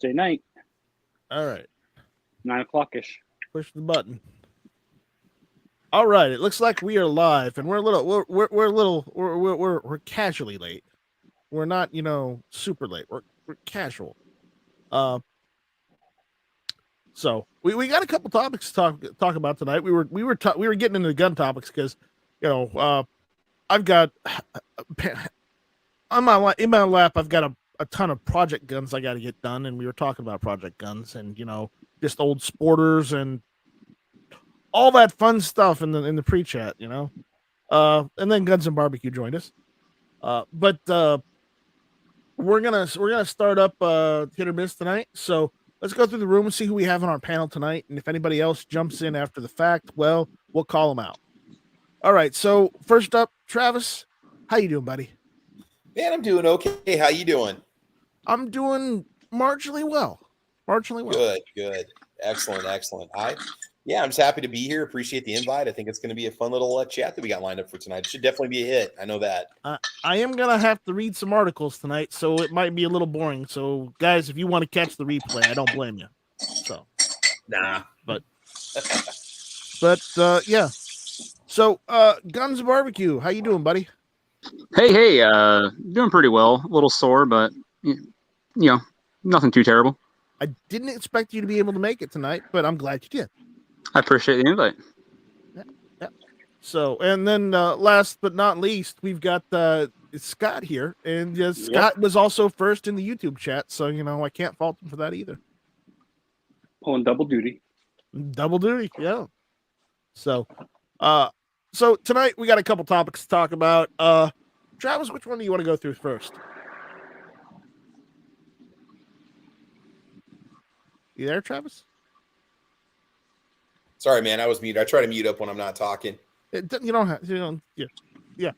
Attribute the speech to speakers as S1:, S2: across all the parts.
S1: Say night,
S2: All right.
S1: 9 o'clock-ish.
S2: Push the button. All right. It looks like we are live, and we're a little we're casually late. We're not super late. We're casual. Uh, so we got a couple topics to talk about tonight. We were getting into the gun topics because I've got in my lap I've got a ton of project guns I got to get done, and we were talking about project guns and just old sporters and all that fun stuff in the pre-chat, and then Guns and Barbecue joined us. But we're gonna start up hit or miss tonight. So let's go through the room and see who we have on our panel tonight, and if anybody else jumps in after the fact, well, we'll call them out. All right. So first up, Travis, how you doing, buddy?
S3: Man, I'm doing okay. How you doing?
S2: I'm doing marginally well.
S3: Good. Excellent. I'm just happy to be here. Appreciate the invite. I think it's going to be a fun little chat that we got lined up for tonight. It should definitely be a hit. I know that.
S2: I am going to have to read some articles tonight, so it might be a little boring. So, guys, if you want to catch the replay, I don't blame you. So,
S3: nah.
S2: But yeah. So, Guns Barbecue, how you doing, buddy?
S4: Hey, doing pretty well. A little sore, but nothing too terrible.
S2: I didn't expect you to be able to make it tonight, but I'm glad you did.
S4: I appreciate the invite.
S2: Yeah. So, and then last but not least, we've got Scott here, and Scott was also first in the YouTube chat, so I can't fault him for that either.
S1: Pulling double duty.
S2: Yeah. So, so tonight we got a couple topics to talk about. Travis, which one do you want to go through first? You there, Travis?
S3: Sorry, man. I was muted. I try to mute up when I'm not talking.
S2: You don't have. Yeah.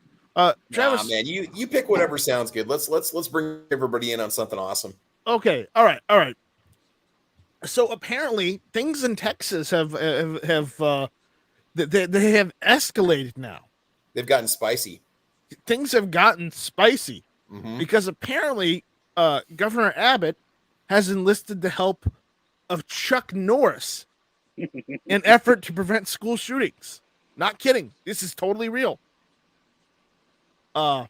S2: Travis,
S3: man. You pick whatever sounds good. Let's bring everybody in on something awesome.
S2: Okay. All right. So apparently, things in Texas have they have escalated now.
S3: They've gotten spicy.
S2: Things have gotten spicy because apparently, Governor Abbott has enlisted the help of Chuck Norris in effort to prevent school shootings. Not kidding. This is totally real. I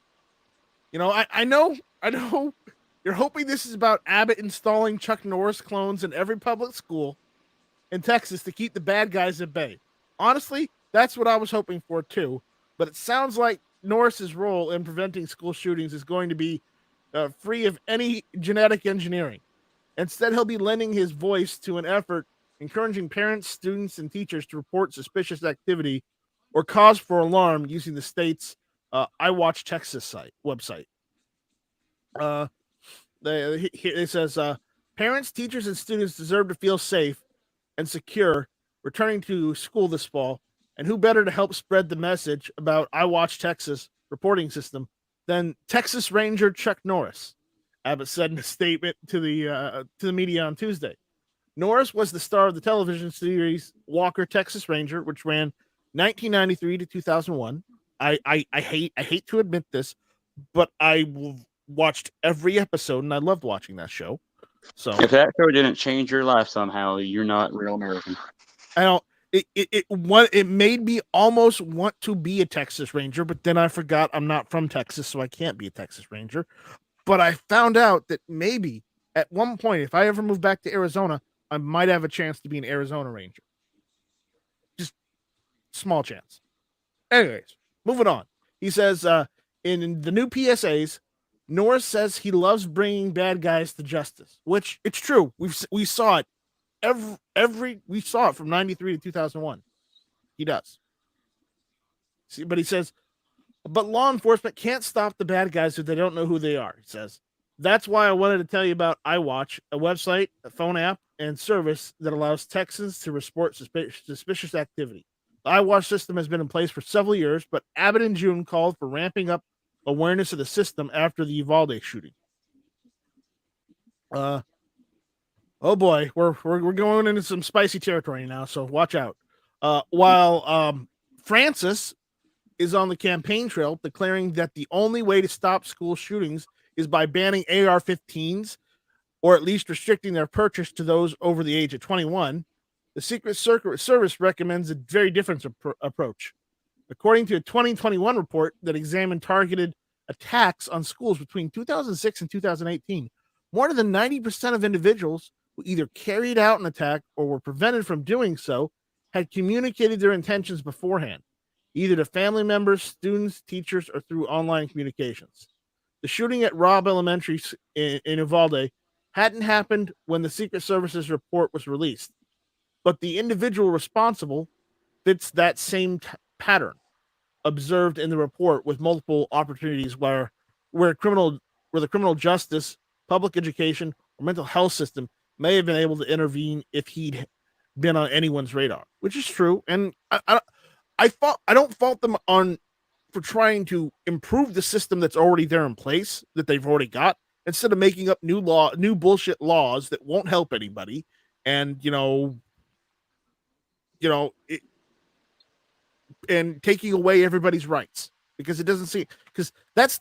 S2: know you're hoping this is about Abbott installing Chuck Norris clones in every public school in Texas to keep the bad guys at bay. Honestly, that's what I was hoping for too. But it sounds like Norris's role in preventing school shootings is going to be free of any genetic engineering. Instead, he'll be lending his voice to an effort encouraging parents, students, and teachers to report suspicious activity or cause for alarm using the state's I Watch Texas website. It says, parents, teachers, and students deserve to feel safe and secure returning to school this fall, and who better to help spread the message about I Watch Texas reporting system than Texas Ranger Chuck Norris, Abbott said in a statement to the media on Tuesday. Norris was the star of the television series Walker, Texas Ranger, which ran 1993 to 2001. I hate to admit this, but I watched every episode and I loved watching that show. So
S4: if that show didn't change your life somehow, you're not real American.
S2: I don't. It made me almost want to be a Texas Ranger, but then I forgot I'm not from Texas, so I can't be a Texas Ranger. But I found out that maybe at one point, if I ever move back to Arizona, I might have a chance to be an Arizona Ranger. Just small chance. Anyways, moving on. He says in the new PSAs, Norris says he loves bringing bad guys to justice, which it's true. We saw it we saw it from 93 to 2001. He does. See, but he says, but law enforcement can't stop the bad guys if they don't know who they are. He says, that's why I wanted to tell you about iWatch, a website, a phone app, and service that allows Texans to report suspicious activity. The iWatch system has been in place for several years, but Abbott in June called for ramping up awareness of the system after the Uvalde shooting. Oh boy, we're going into some spicy territory now, so watch out. While Francis is on the campaign trail declaring that the only way to stop school shootings is by banning AR-15s, or at least restricting their purchase to those over the age of 21, the Secret Service recommends a very different approach. According to a 2021 report that examined targeted attacks on schools between 2006 and 2018, more than 90% of individuals who either carried out an attack or were prevented from doing so had communicated their intentions beforehand, either to family members, students, teachers, or through online communications. The shooting at Robb Elementary in Uvalde hadn't happened when the Secret Service's report was released, but the individual responsible fits that same pattern observed in the report, with multiple opportunities where the criminal justice, public education, or mental health system may have been able to intervene if he'd been on anyone's radar, which is true. And I don't fault them for trying to improve the system that's already there in place, that they've already got, instead of making up new bullshit laws that won't help anybody, and and taking away everybody's rights, because it doesn't seem, because that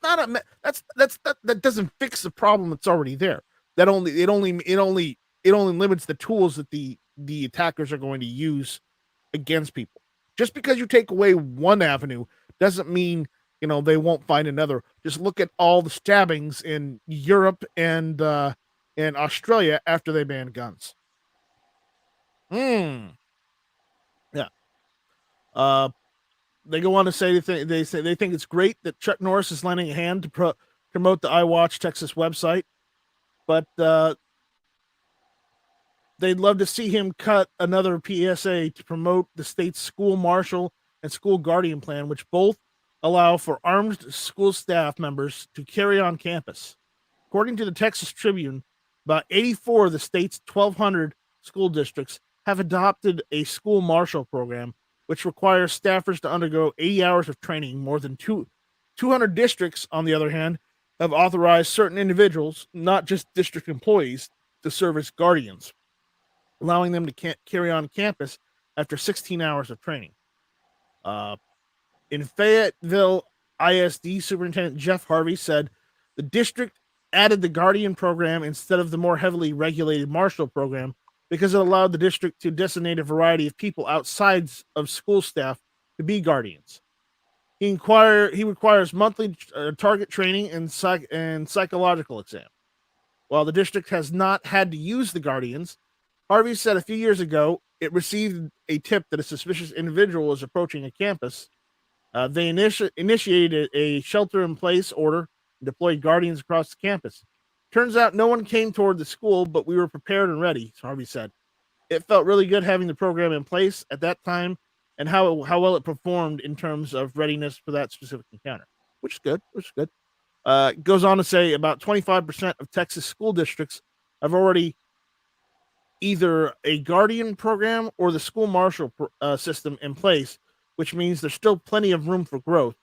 S2: doesn't fix the problem that's already there. It only limits the tools that the attackers are going to use against people. Just because you take away one avenue doesn't mean they won't find another. Just look at all the stabbings in Europe and Australia after they banned guns. Yeah. They go on to say they think it's great that Chuck Norris is lending a hand to promote the iWatch Texas website, but they'd love to see him cut another PSA to promote the state's school marshal and school guardian plan, which both allow for armed school staff members to carry on campus. According to the Texas Tribune, about 84 of the state's 1,200 school districts have adopted a school marshal program, which requires staffers to undergo 80 hours of training. More than 200 districts, on the other hand, have authorized certain individuals, not just district employees, to serve as guardians, allowing them to carry on campus after 16 hours of training. In Fayetteville ISD, Superintendent Jeff Harvey said the district added the Guardian program instead of the more heavily regulated Marshall program because it allowed the district to designate a variety of people outside of school staff to be guardians. He requires monthly target training and psychological exam. While the district has not had to use the guardians, Harvey said a few years ago it received a tip that a suspicious individual was approaching a campus. They initiated a shelter-in-place order and deployed guardians across the campus. Turns out no one came toward the school, but we were prepared and ready, Harvey said. It felt really good having the program in place at that time and how well it performed in terms of readiness for that specific encounter, which is good. It goes on to say about 25% of Texas school districts have already either a guardian program or the school marshal system in place, which means there's still plenty of room for growth.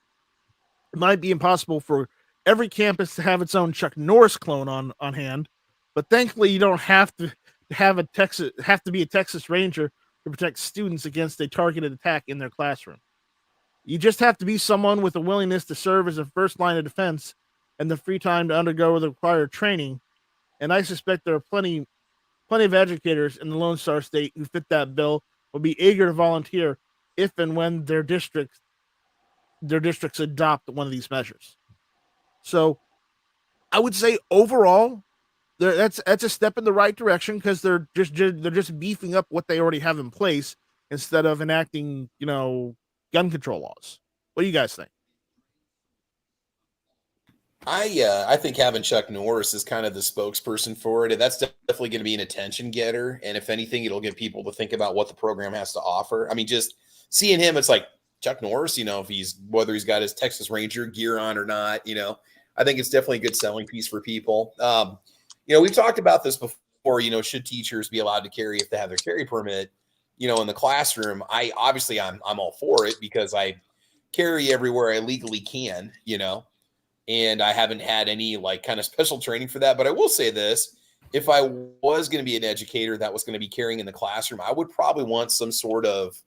S2: It might be impossible for every campus to have its own Chuck Norris clone on hand, but thankfully you don't have to be a Texas Ranger to protect students against a targeted attack in their classroom. You just have to be someone with a willingness to serve as a first line of defense and the free time to undergo the required training. And I suspect there are plenty of educators in the Lone Star State who fit that bill will be eager to volunteer if and when their districts adopt one of these measures. So I would say overall, that's a step in the right direction because they're just beefing up what they already have in place instead of enacting, gun control laws. What do you guys think?
S3: I think having Chuck Norris is kind of the spokesperson for it. And that's definitely going to be an attention getter. And if anything, it'll get people to think about what the program has to offer. I mean, just seeing him, it's like Chuck Norris, if whether he's got his Texas Ranger gear on or not, I think it's definitely a good selling piece for people. We've talked about this before, should teachers be allowed to carry if they have their carry permit, in the classroom? I'm all for it because I carry everywhere I legally can, and I haven't had any kind of special training for that. But I will say this, if I was going to be an educator that was going to be carrying in the classroom, I would probably want some sort of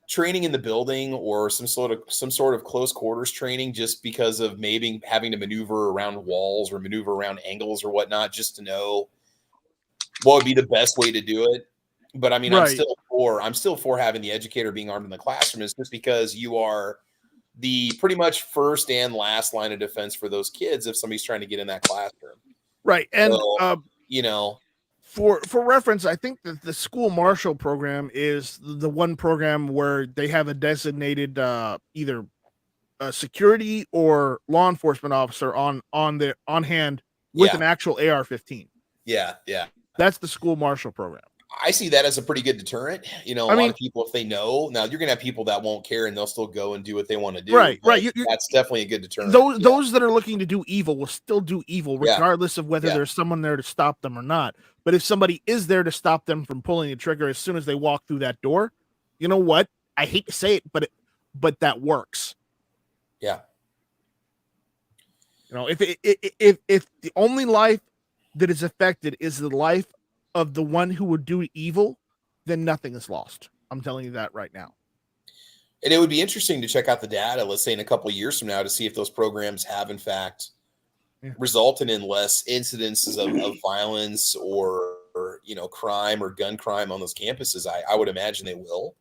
S3: training in the building or some sort of close quarters training, just because of maybe having to maneuver around walls or maneuver around angles or whatnot, just to know what would be the best way to do it. But I mean,
S2: Right.
S3: I'm still for having the educator being armed in the classroom, is just because you are the pretty much first and last line of defense for those kids if somebody's trying to get in that classroom.
S2: Right. And
S3: So, you know,
S2: for reference, I think that the school marshal program is the one program where they have a designated either a security or law enforcement officer on hand with an actual AR-15.
S3: Yeah.
S2: That's the school marshal program.
S3: I see that as a pretty good deterrent. You know, a lot of people, if they know, now you're going to have people that won't care and they'll still go and do what they want to do.
S2: Right.
S3: That's definitely a good deterrent.
S2: Those that are looking to do evil will still do evil, regardless of whether there's someone there to stop them or not. But if somebody is there to stop them from pulling the trigger as soon as they walk through that door, you know what? I hate to say it, but that works.
S3: Yeah.
S2: You know, if the only life that is affected is the life of the one who would do evil, then nothing is lost. I'm telling you that right now.
S3: And it would be interesting to check out the data, let's say in a couple of years from now, to see if those programs have in fact resulted in less incidences of violence or crime or gun crime on those campuses. I would imagine they will.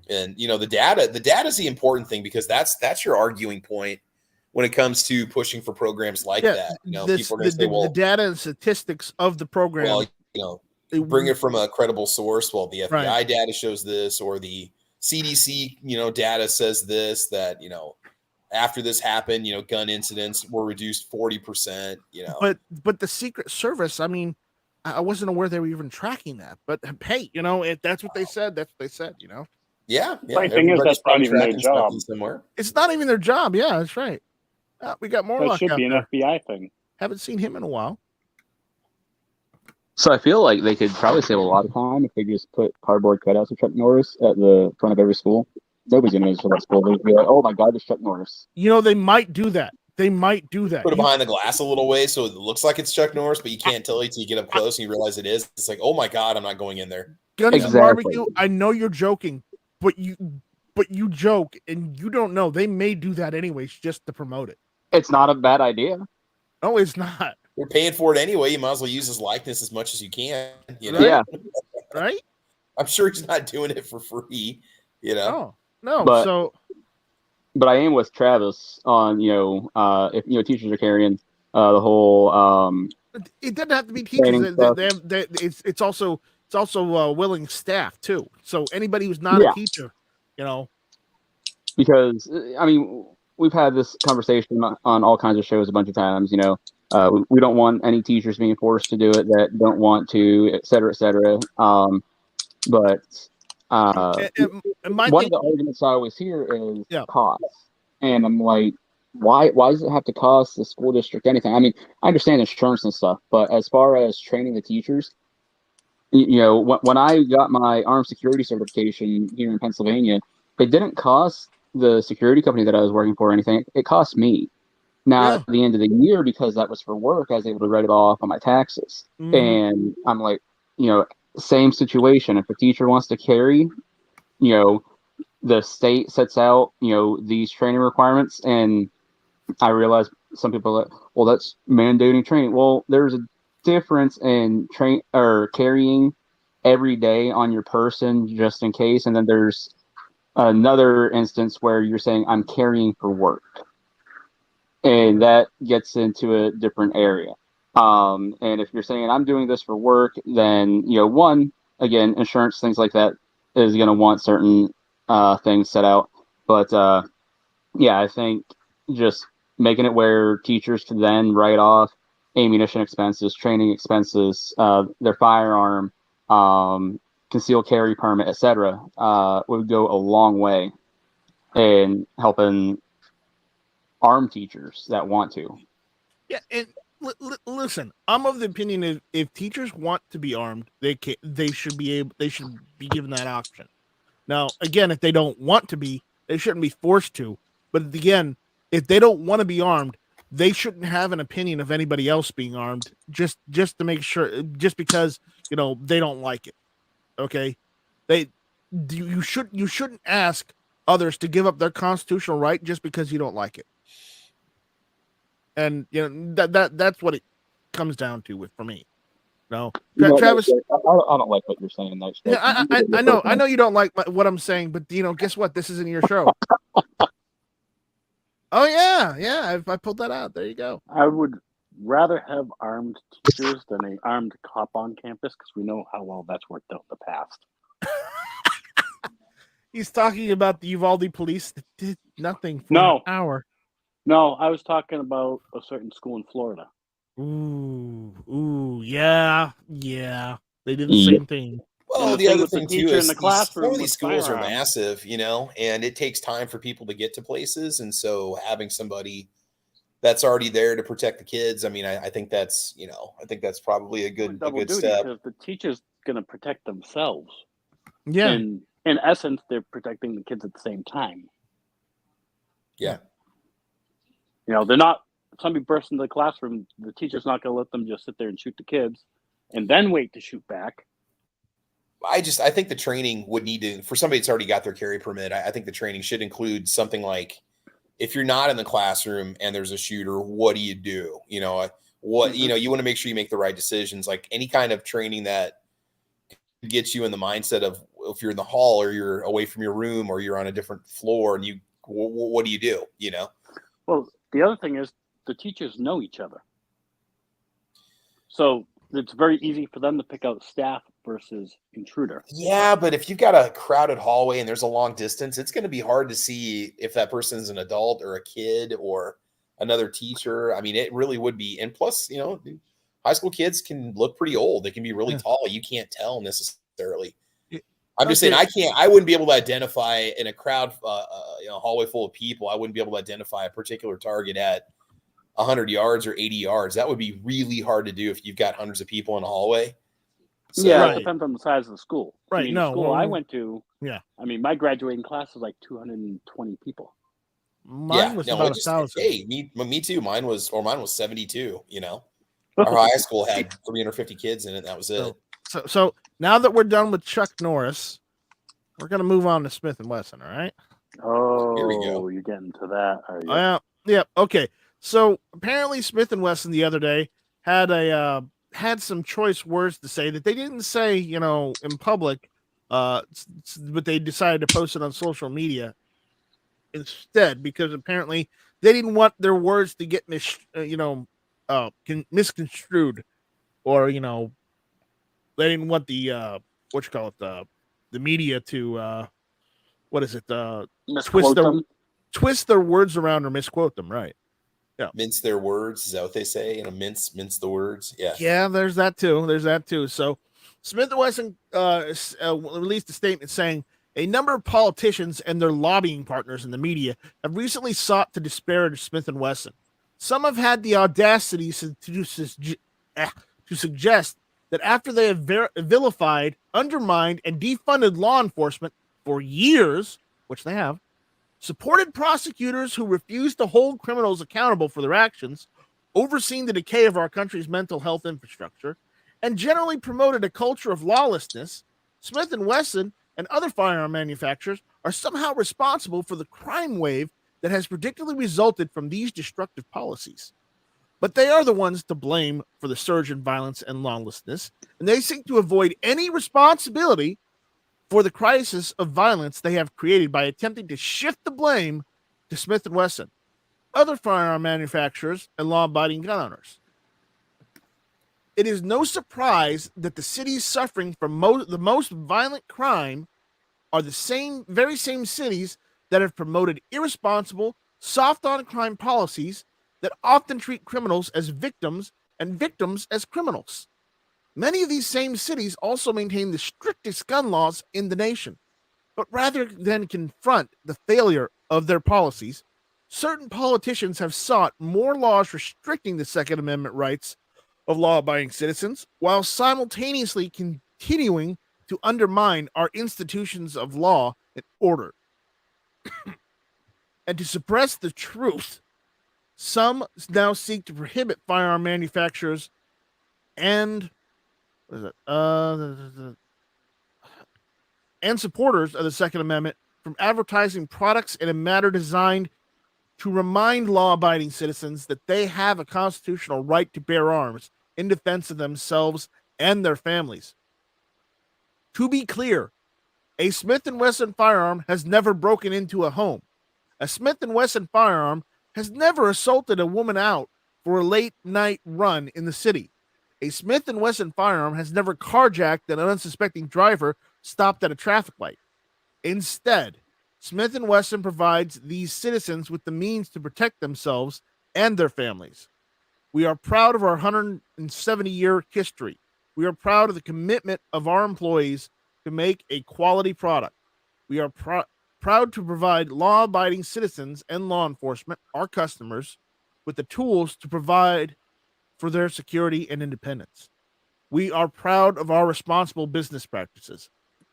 S3: And the data is the important thing, because that's your arguing point when it comes to pushing for programs like that. People are going to say, well,
S2: the data and statistics of the program.
S3: Well, bring it from a credible source. Well, the FBI data shows this, or the CDC, data says this, that, after this happened, gun incidents were reduced 40%,
S2: But the Secret Service, I mean, I wasn't aware they were even tracking that. But hey, if that's what they said, that's what they said,
S3: Yeah.
S1: The thing is, that's not even their job.
S3: Somewhere.
S2: It's not even their job. Yeah, that's right. We got more.
S1: That should be an FBI thing.
S2: Haven't seen him in a while.
S4: So I feel like they could probably save a lot of time if they just put cardboard cutouts of Chuck Norris at the front of every school. Nobody's going to notice that school. They'd be like, oh my God, there's Chuck Norris.
S2: They might do that. Put it
S3: behind the glass a little way so it looks like it's Chuck Norris, but you can't tell it till you get up close and you realize it is. It's like, oh my God, I'm not going in there.
S2: Guns Barbecue, I know you're joking, but you joke and you don't know. They may do that anyways just to promote it.
S4: It's not a bad idea.
S2: No, it's not.
S3: You're paying for it anyway. You might as well use his likeness as much as you can.
S2: Yeah. Right?
S3: I'm sure he's not doing it for free.
S2: No.
S4: But I am with Travis on, if teachers are carrying the whole
S2: it doesn't have to be teachers. It's also willing staff too. So anybody who's not a teacher,
S4: Because we've had this conversation on all kinds of shows a bunch of times. We don't want any teachers being forced to do it that don't want to, et cetera, et cetera. But one of the arguments I always hear is cost. And I'm like, why does it have to cost the school district anything? I mean, I understand insurance and stuff, but as far as training the teachers, when I got my armed security certification here in Pennsylvania, it didn't cost the security company that I was working for or anything. It cost me. Now, at the end of the year, because that was for work, I was able to write it off on my taxes. Mm-hmm. And I'm like, same situation. If a teacher wants to carry, the state sets out, these training requirements. And I realize some people are like, well, that's mandating training. Well, there's a difference in carrying every day on your person just in case. And then there's another instance where you're saying I'm carrying for work. And that gets into a different area. And if you're saying I'm doing this for work, then, again, insurance, things like that is going to want certain things set out. But I think just making it where teachers can then write off ammunition expenses, training expenses, their firearm, concealed carry permit, etc., would go a long way in helping armed teachers that want to.
S2: Yeah, and listen, I'm of the opinion if teachers want to be armed, they should be given that option. Now, again, if they don't want to be, they shouldn't be forced to. But again, if they don't want to be armed, they shouldn't have an opinion of anybody else being armed just to make sure, just because they don't like it. Okay, you shouldn't ask others to give up their constitutional right just because you don't like it. And that's what it comes down to for me. No,
S4: No,
S2: Travis.
S4: I don't like what you're saying. That
S2: Yeah, I know you don't like what I'm saying, but guess what? This isn't your show. Oh yeah. I pulled that out. There you go.
S1: I would rather have armed teachers than an armed cop on campus because we know how well that's worked out in the past.
S2: He's talking about the Uvalde police that did nothing for
S1: No.
S2: an hour.
S1: No, I was talking about a certain school in Florida.
S2: Ooh, yeah. They did the same thing.
S3: Well,
S1: And
S3: the other thing too is
S1: in the classroom
S3: some of these schools are
S1: firearms.
S3: massive, and it takes time for people to get to places, and so having somebody that's already there to protect the kids, I mean, I think that's probably a good step.
S1: Because the teacher's going to protect themselves.
S2: Yeah.
S1: And in essence, they're protecting the kids at the same time.
S3: Yeah.
S1: They're not, somebody bursts into the classroom, the teacher's not going to let them just sit there and shoot the kids and then wait to shoot back.
S3: I think the training would need to, for somebody that's already got their carry permit, I think the training should include something like, if you're not in the classroom and there's a shooter, what do you do? You want to make sure you make the right decisions, like any kind of training that gets you in the mindset of if you're in the hall or you're away from your room or you're on a different floor and what do you do?
S1: Well, the other thing is the teachers know each other. So it's very easy for them to pick out staff versus intruder.
S3: Yeah, but if you've got a crowded hallway and there's a long distance, it's going to be hard to see if that person's an adult or a kid or another teacher. I mean, it really would be. And plus, high school kids can look pretty old. They can be really tall. You can't tell necessarily. I'm just saying I wouldn't be able to identify in a crowd, hallway full of people. I wouldn't be able to identify a particular target at 100 yards or 80 yards. That would be really hard to do if you've got hundreds of people in a hallway. So,
S1: it depends on the size of the school.
S2: Right.
S1: The school I went to, my graduating class was like 220 people.
S2: Mine was about 1,000.
S3: Hey, me too. Mine was 72. Our high school had 350 kids in it. And that was it.
S2: So now that we're done with Chuck Norris, we're gonna move on to Smith and Wesson. All right.
S1: Oh,
S3: here we go.
S1: You're getting to that. Are you?
S2: Yeah. Okay. So apparently Smith and Wesson the other day had some choice words to say that they didn't say, in public, but they decided to post it on social media instead because apparently they didn't want their words to get misconstrued, or they didn't want the the media to twist their words around or misquote them, right? Yeah.
S3: Mince their words. Is that what they say? Mince the words. Yeah.
S2: Yeah, there's that too. So Smith & Wesson released a statement saying a number of politicians and their lobbying partners in the media have recently sought to disparage Smith & Wesson. Some have had the audacity to suggest that after they have vilified, undermined, and defunded law enforcement for years, which they have, supported prosecutors who refuse to hold criminals accountable for their actions, overseen the decay of our country's mental health infrastructure, and generally promoted a culture of lawlessness, Smith & Wesson and other firearm manufacturers are somehow responsible for the crime wave that has predictably resulted from these destructive policies. But they are the ones to blame for the surge in violence and lawlessness, and they seek to avoid any responsibility for the crisis of violence they have created by attempting to shift the blame to Smith & Wesson, other firearm manufacturers, and law-abiding gun owners. It is no surprise that the cities suffering from the most violent crime are the very same cities that have promoted irresponsible, soft-on-crime policies that often treat criminals as victims and victims as criminals. Many of these same cities also maintain the strictest gun laws in the nation. But rather than confront the failure of their policies, certain politicians have sought more laws restricting the Second Amendment rights of law-abiding citizens, while simultaneously continuing to undermine our institutions of law and order. And to suppress the truth, some now seek to prohibit firearm manufacturers and supporters of the Second Amendment from advertising products in a manner designed to remind law-abiding citizens that they have a constitutional right to bear arms in defense of themselves and their families. To be clear, a Smith & Wesson firearm has never broken into a home. A Smith & Wesson firearm has never assaulted a woman out for a late night run in the city. A Smith & Wesson firearm has never carjacked an unsuspecting driver stopped at a traffic light. Instead, Smith & Wesson provides these citizens with the means to protect themselves and their families. We are proud of our 170-year history. We are proud of the commitment of our employees to make a quality product. We are proud to provide law-abiding citizens and law enforcement, our customers, with the tools to provide for their security and independence. We are proud of our responsible business practices.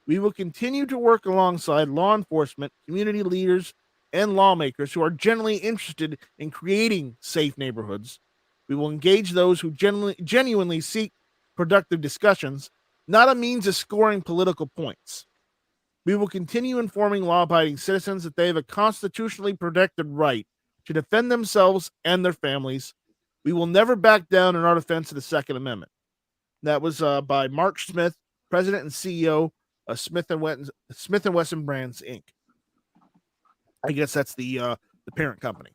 S2: We will continue to work alongside law enforcement, community leaders, and lawmakers who are genuinely interested in creating safe neighborhoods. We will engage those who genuinely seek productive discussions, not a means of scoring political points. We will continue informing law-abiding citizens that they have a constitutionally protected right to defend themselves and their families. We will never back down in our defense of the Second Amendment. That was by Mark Smith, President and CEO of Smith & Wesson Brands, Inc. I guess that's the parent company.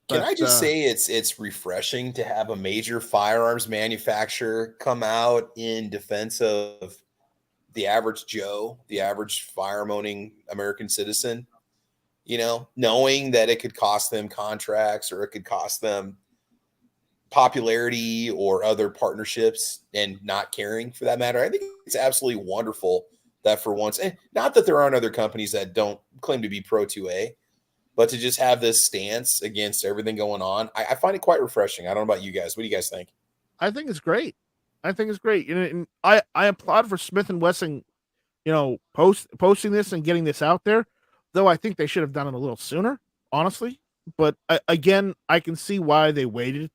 S3: Can I just say it's refreshing to have a major firearms manufacturer come out in defense of the average Joe, the average firearm-owning American citizen, you know, knowing that it could cost them contracts or it could cost them popularity or other partnerships and not caring for that matter. I think it's absolutely wonderful that for once, and not that there aren't other companies that don't claim to be pro 2A, but to just have this stance against everything going on, I find it quite refreshing. I don't know about you guys. What do you guys think?
S2: I think it's great. You know, and I applaud for Smith & Wesson, you know, posting this and getting this out there, though I think they should have done it a little sooner, honestly. But again, I can see why they waited.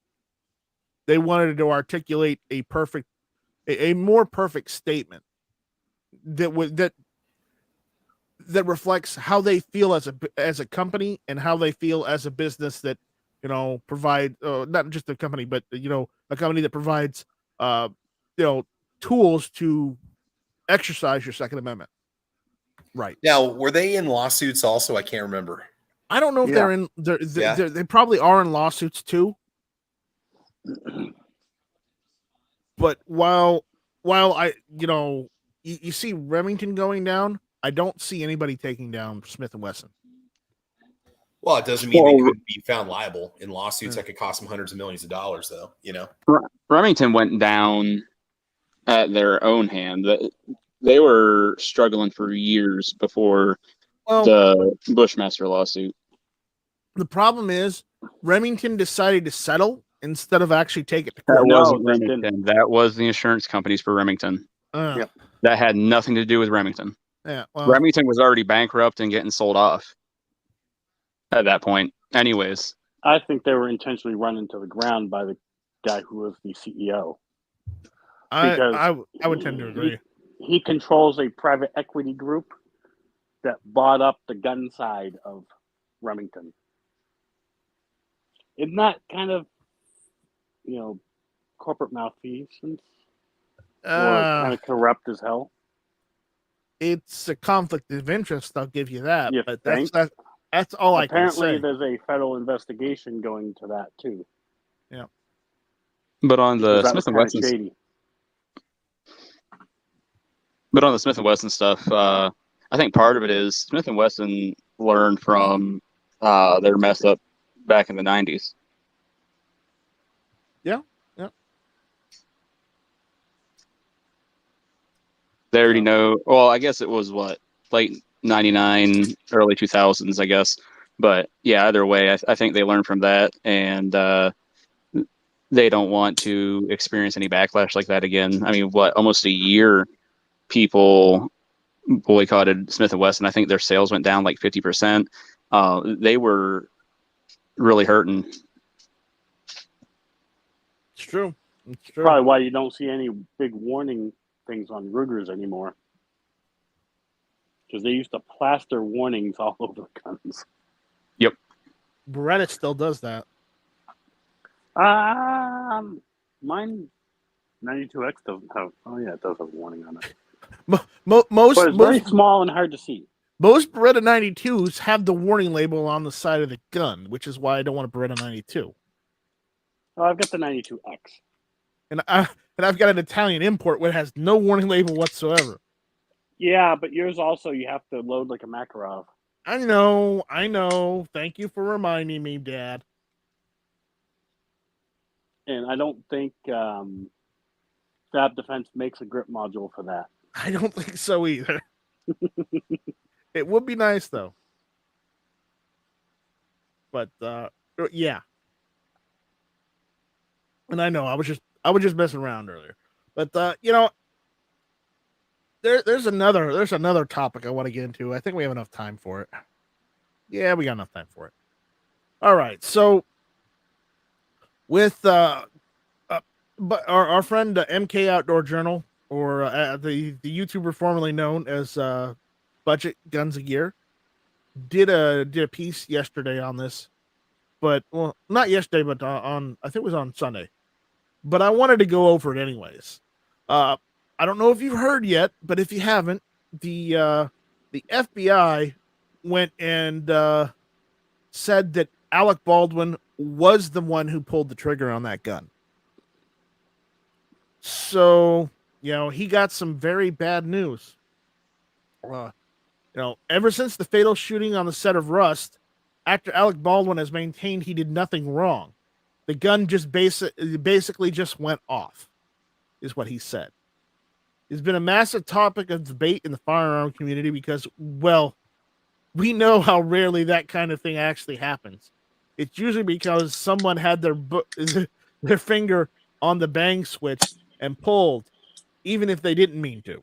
S2: They wanted to articulate a more perfect statement that reflects how they feel as a company and how they feel as a business that, you know, provide not just a company, but, you know, a company that provides you know, tools to exercise your Second Amendment right.
S3: Now, were they in lawsuits also? I can't remember.
S2: I don't know if they're in. They probably are in lawsuits too. But while I, you know, you see Remington going down, I don't see anybody taking down Smith & Wesson.
S3: Well, it doesn't mean they couldn't be found liable in lawsuits that could cost them hundreds of millions of dollars, though. You know,
S4: Remington went down at their own hand. They were struggling for years before the Bushmaster lawsuit.
S2: The problem is Remington decided to settle instead of actually take it to court.
S4: That wasn't Remington. That was the insurance companies for Remington.
S1: Yep.
S4: That had nothing to do with Remington.
S2: Yeah, well,
S4: Remington was already bankrupt and getting sold off at that point. Anyways,
S1: I think they were intentionally run into the ground by the guy who was the CEO.
S2: I would tend to agree.
S1: He controls a private equity group that bought up the gun side of Remington. Isn't that kind of, you know, corporate malfeasance? Or kind of corrupt as hell?
S2: It's a conflict of interest, I'll give you that.
S1: You
S2: but
S1: think?
S2: that's all I can
S1: Apparently,
S2: say.
S1: there's a federal investigation going to that too.
S2: Yeah.
S4: But on the Smith & Wesson
S1: shady.
S4: But on the Smith & Wesson stuff, I think part of it is Smith & Wesson learned from their mess up back in the 90s.
S2: Yeah.
S4: They already know. Well, I guess it was late 99, early 2000s, I guess. But yeah, either way, I think they learned from that, and they don't want to experience any backlash like that again. I mean, almost a year people boycotted Smith & Wesson. I think their sales went down like 50%. They were really hurting.
S2: It's true.
S1: Probably why you don't see any big warning things on Rugers anymore. Because they used to plaster warnings all over the guns.
S4: Yep.
S2: Beretta still does that.
S1: Mine 92X doesn't have. Oh yeah, it does have a warning on it.
S2: Most
S1: But it's very small and hard to see.
S2: Most Beretta 92s have the warning label on the side of the gun, which is why I don't want a Beretta 92.
S1: Oh, I've got the 92X.
S2: And I've got an Italian import which has no warning label whatsoever.
S1: Yeah, but yours also, you have to load like a Makarov.
S2: I know. Thank you for reminding me, Dad.
S1: And I don't think Fab Defense makes a grip module for that.
S2: I don't think so either. It would be nice though. But yeah. And I know I was just messing around earlier. But there's another topic I want to get into. I think we have enough time for it. Yeah, we got enough time for it. All right. So with but our friend MK Outdoor Journal, or the YouTuber formerly known as Budget Guns and Gear, did a piece yesterday on this, but well, not yesterday, but on I think it was on Sunday. But I wanted to go over it anyways. I don't know if you've heard yet, but if you haven't, the FBI went and said that Alec Baldwin was the one who pulled the trigger on that gun. So, he got some very bad news. Ever since the fatal shooting on the set of Rust, actor Alec Baldwin has maintained he did nothing wrong. The gun just basically just went off, is what he said. It's been a massive topic of debate in the firearm community because, well, we know how rarely that kind of thing actually happens. It's usually because someone had their finger on the bang switch and pulled, even if they didn't mean to.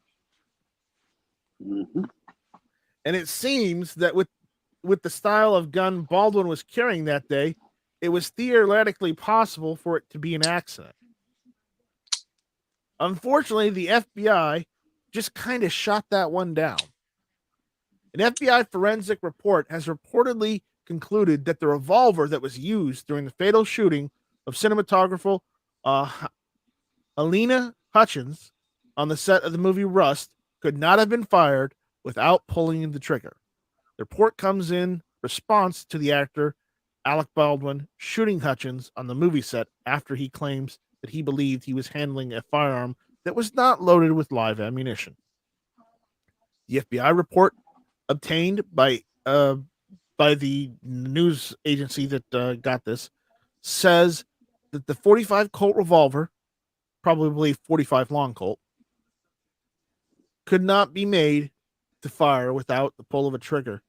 S1: Mm-hmm.
S2: And it seems that with the style of gun Baldwin was carrying that day, it was theoretically possible for it to be an accident. Unfortunately, the FBI just kind of shot that one down. An FBI forensic report has reportedly concluded that the revolver that was used during the fatal shooting of cinematographer Alina Hutchins on the set of the movie Rust could not have been fired without pulling the trigger. The report comes in response to the actor Alec Baldwin shooting Hutchins on the movie set after he claims that he believed he was handling a firearm that was not loaded with live ammunition. The FBI report obtained by the news agency that got this says that the .45 Colt revolver, probably .45 long Colt, could not be made to fire without the pull of the trigger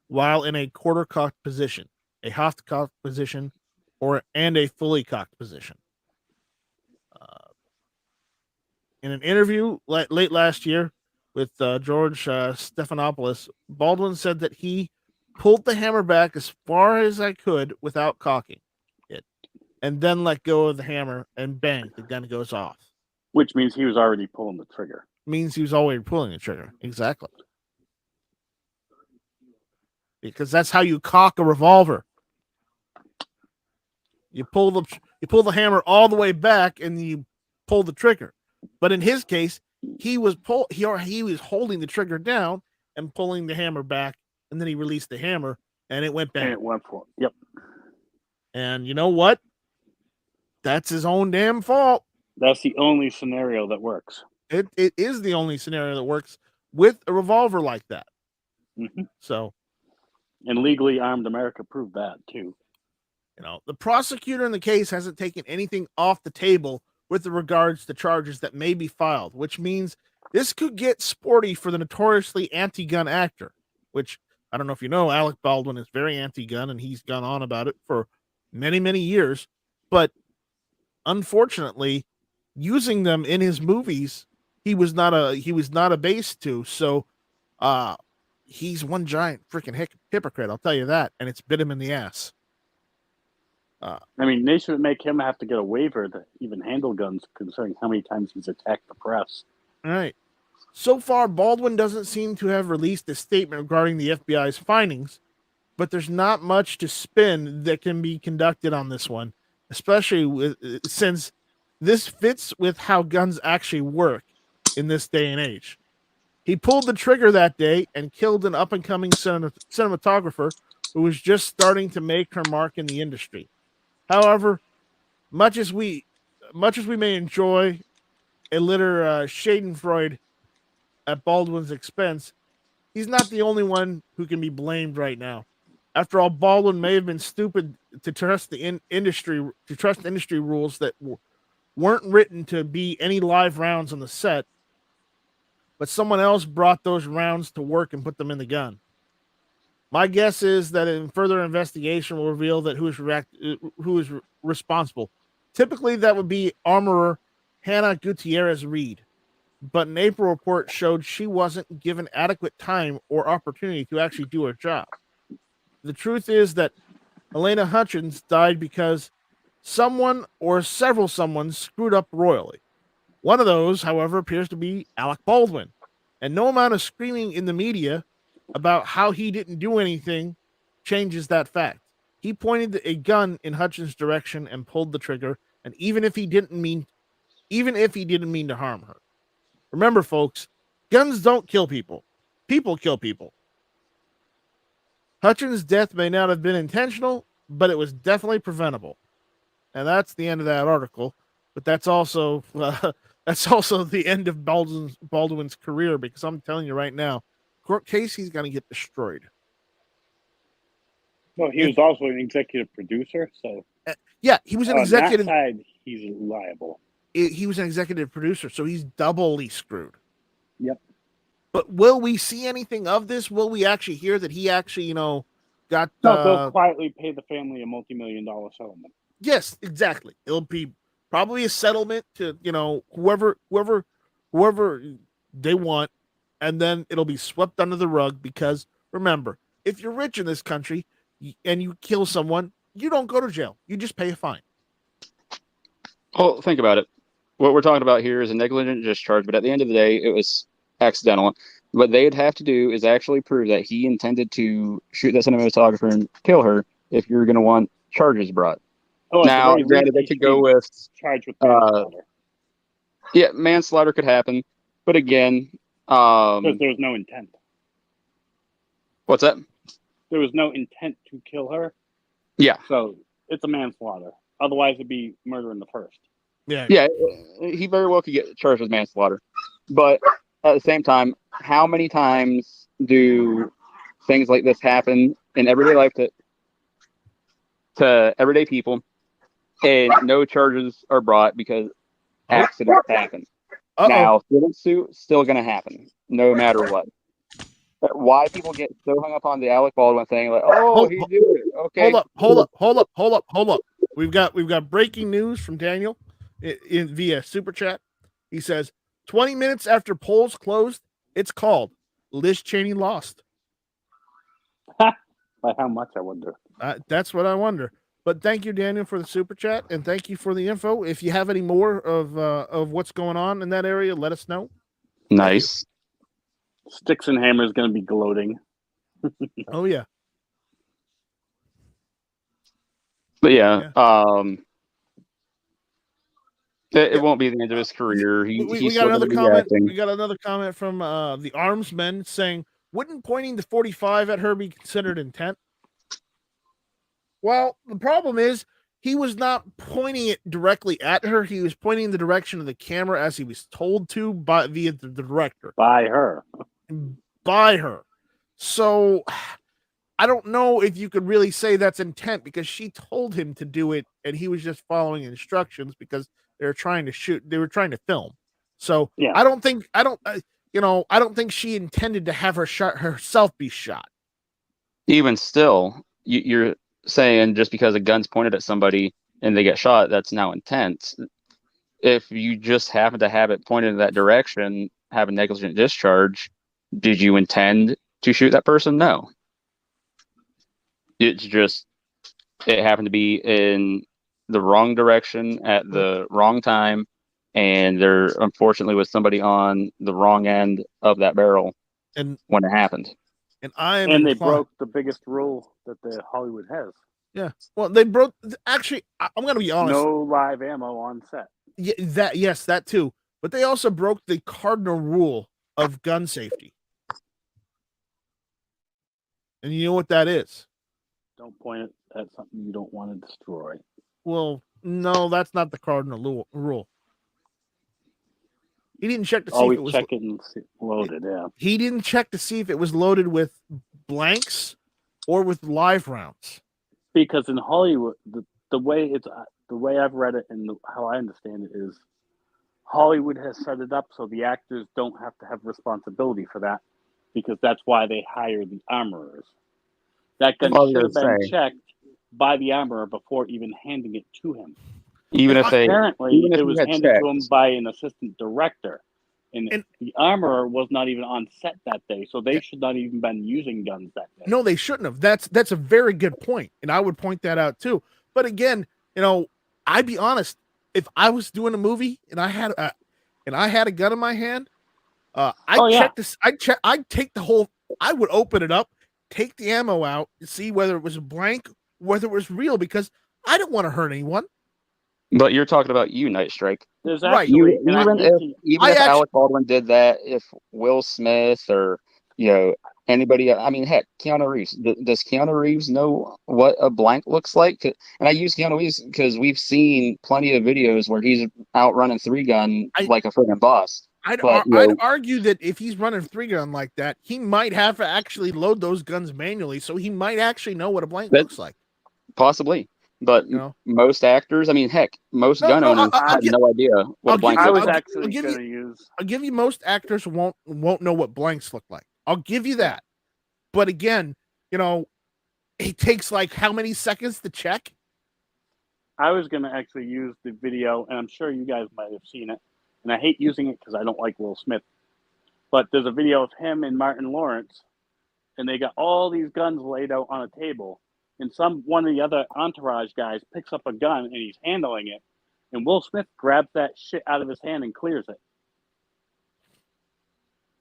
S2: while in a quarter cocked position, a half cocked position, and a fully cocked position. In an interview late last year with George Stephanopoulos, Baldwin said that he pulled the hammer back as far as I could without cocking it, and then let go of the hammer, and bang, the gun goes off.
S1: Which means he was already pulling the trigger.
S2: Means he was already pulling the trigger. Exactly. Because that's how you cock a revolver. You pull the hammer all the way back and you pull the trigger. But in his case, he was holding the trigger down and pulling the hammer back, and then he released the hammer and it went back.
S1: And it went for it. Yep.
S2: And you know what? That's his own damn fault.
S1: That's the only scenario that works.
S2: It is the only scenario that works with a revolver like that.
S1: Mm-hmm.
S2: So,
S1: and legally armed America proved that too.
S2: The prosecutor in the case hasn't taken anything off the table with regards to charges that may be filed, which means this could get sporty for the notoriously anti-gun actor, which I don't know if you know, Alec Baldwin is very anti-gun and he's gone on about it for many, many years. But unfortunately, using them in his movies, he was not a base to. So he's one giant freaking hypocrite, I'll tell you that, and it's bit him in the ass.
S1: They should make him have to get a waiver to even handle guns, considering how many times he's attacked the press.
S2: All right. So far, Baldwin doesn't seem to have released a statement regarding the FBI's findings, but there's not much to spin that can be conducted on this one, especially since this fits with how guns actually work in this day and age. He pulled the trigger that day and killed an up-and-coming cinematographer who was just starting to make her mark in the industry. However, much as we may enjoy a litter Schadenfreude at Baldwin's expense, he's not the only one who can be blamed right now. After all, Baldwin may have been stupid to trust the industry rules that weren't written to be any live rounds on the set, but someone else brought those rounds to work and put them in the gun. My guess is that in further investigation will reveal that who is responsible. Typically, that would be armorer Hannah Gutierrez Reed, but an April report showed she wasn't given adequate time or opportunity to actually do her job. The truth is that Elena Hutchins died because someone or several someones screwed up royally. One of those, however, appears to be Alec Baldwin, and no amount of screaming in the media about how he didn't do anything changes that fact. He pointed a gun in Hutchins' direction and pulled the trigger, and even if he didn't mean to harm her. Remember, folks, guns don't kill people. People kill people. Hutchins' death may not have been intentional, but it was definitely preventable. And that's the end of that article. But that's also the end of Baldwin's career, because I'm telling you right now, court case, he's going to get destroyed.
S1: Well, he was also an executive producer, so
S2: yeah, he was an executive.
S1: On that side, he's liable.
S2: He was an executive producer, so he's doubly screwed.
S1: Yep.
S2: But will we see anything of this? Will we actually hear that he actually, got?
S1: No, they'll quietly pay the family a multi-million-dollar settlement.
S2: Yes, exactly. It'll be probably a settlement to whoever they want, and then it'll be swept under the rug. Because remember, if you're rich in this country and you kill someone, you don't go to jail. You just pay a fine.
S4: Well, think about it. What we're talking about here is a negligent discharge, but at the end of the day, it was accidental. What they'd have to do is actually prove that he intended to shoot that cinematographer and kill her if you're going to want charges brought.
S1: Oh,
S4: now, granted, they could go with
S1: charged with manslaughter.
S4: Yeah, manslaughter could happen, but again,
S1: because there was no intent.
S4: What's that?
S1: There was no intent to kill her.
S4: Yeah.
S1: So it's a manslaughter. Otherwise, it'd be murder in the first.
S2: Yeah.
S4: Yeah, he very well could get charged with manslaughter. But at the same time, how many times do things like this happen in everyday life to everyday people, and no charges are brought because accidents happen? Now, civil suit still going to happen, no matter what. But why people get so hung up on the Alec Baldwin thing, like, he did it. Okay.
S2: Hold up. We've got breaking news from Daniel via Super Chat. He says, 20 minutes after polls closed, it's called Liz Cheney lost.
S1: By how much, I wonder?
S2: That's what I wonder. But thank you, Daniel, for the Super Chat, and thank you for the info. If you have any more of what's going on in that area, let us know.
S4: Nice.
S1: Sticks and Hammer is going to be gloating.
S2: Oh, yeah.
S4: But yeah. It won't be the end of his career.
S2: We got another comment. We got another comment from the Armsmen saying, "Wouldn't pointing the 45 at her be considered intent?" Well, the problem is he was not pointing it directly at her. He was pointing the direction of the camera as he was told to via the director.
S1: By her.
S2: So I don't know if you could really say that's intent, because she told him to do it and he was just following instructions because they were trying to film. So yeah. I don't think she intended to have herself be shot.
S4: Even still, you're saying just because a gun's pointed at somebody and they get shot, that's now intent. If you just happen to have it pointed in that direction, have a negligent discharge, did you intend to shoot that person? No. It's just, it happened to be in the wrong direction at the wrong time, and there unfortunately was somebody on the wrong end of that barrel when it happened.
S1: And they broke the biggest rule that the Hollywood has.
S2: Yeah. Well, they broke. Actually, I'm going to be honest.
S1: No live ammo on set.
S2: Yeah, that too. But they also broke the cardinal rule of gun safety. And you know what that is?
S1: Don't point it at something you don't want to destroy.
S2: Well, no, that's not the cardinal rule. He didn't check to see
S1: Always
S2: if it was
S1: check it and see, loaded. Yeah.
S2: He didn't check to see if it was loaded with blanks or with live rounds.
S1: Because in Hollywood, the way I've read it and how I understand it is, Hollywood has set it up so the actors don't have to have responsibility for that, because that's why they hire the armorers. That gun should have been checked by the armorer before even handing it to him. Apparently, it was handed to him by an assistant director, and the armorer was not even on set that day, so they should not even been using guns that day.
S2: No, they shouldn't have. That's a very good point, and I would point that out too. But again, I'd be honest. If I was doing a movie and I had a gun in my hand, I'd take the whole. I would open it up, take the ammo out, and see whether it was blank, whether it was real, because I don't want to hurt anyone.
S5: But you're talking about you, Night Strike.
S1: There's actually,
S5: even if Alec Baldwin did that, if Will Smith or anybody, I mean, heck, Keanu Reeves. Does Keanu Reeves know what a blank looks like? And I use Keanu Reeves because we've seen plenty of videos where he's out running 3-gun like a friggin' boss.
S2: I'd argue that if he's running 3-gun like that, he might have to actually load those guns manually, so he might actually know what a blank looks like.
S5: Possibly. But most actors, I mean, heck, most gun owners have no idea what a blank looks like.
S2: I'll give you most actors won't know what blanks look like. I'll give you that. But again, it takes like how many seconds to check?
S1: I was going to actually use the video, and I'm sure you guys might have seen it, and I hate using it because I don't like Will Smith. But there's a video of him and Martin Lawrence, and they got all these guns laid out on a table. And one of the other entourage guys picks up a gun and he's handling it, and Will Smith grabs that shit out of his hand and clears it.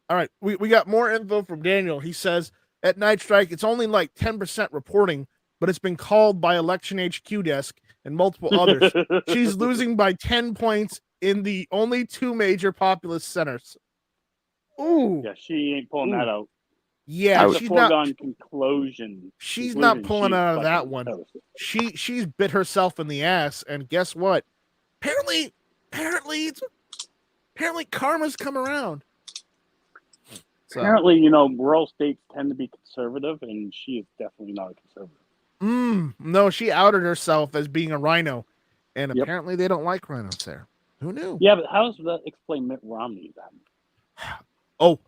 S2: All right, we got more info from Daniel. He says at Night Strike, it's only like 10% reporting, but it's been called by Election HQ desk and multiple others. She's losing by 10 points in the only 2 major populous centers. Ooh,
S1: yeah, she ain't pulling that out.
S2: Yeah,
S1: she's not conclusion.
S2: She's not pulling out of that one. Toast. She's bit herself in the ass, and guess what? Apparently karma's come around. So.
S1: Apparently, rural states tend to be conservative, and she is definitely not a conservative.
S2: No, she outed herself as being a rhino, and apparently they don't like rhinos there. Who knew?
S1: Yeah, but how does that explain Mitt Romney then?
S2: Oh,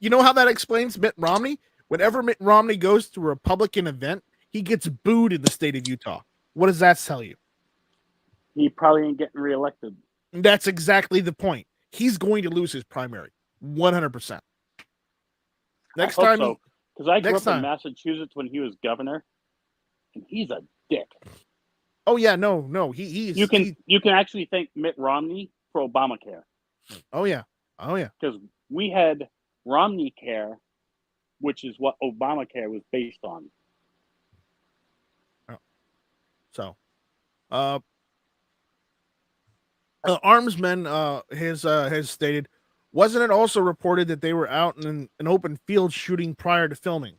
S2: you know how that explains Mitt Romney? Whenever Mitt Romney goes to a Republican event, he gets booed in the state of Utah. What does that tell you?
S1: He probably ain't getting reelected.
S2: That's exactly the point. He's going to lose his primary, 100%. Next time,
S1: because I grew up in Massachusetts when he was governor, and he's a dick.
S2: Oh yeah, no, he's.
S1: You can actually thank Mitt Romney for Obamacare.
S2: Oh yeah.
S1: Because we had Romney Care, which is what Obamacare was based on.
S2: Oh. So, Armsman has stated, wasn't it also reported that they were out in an open field shooting prior to filming,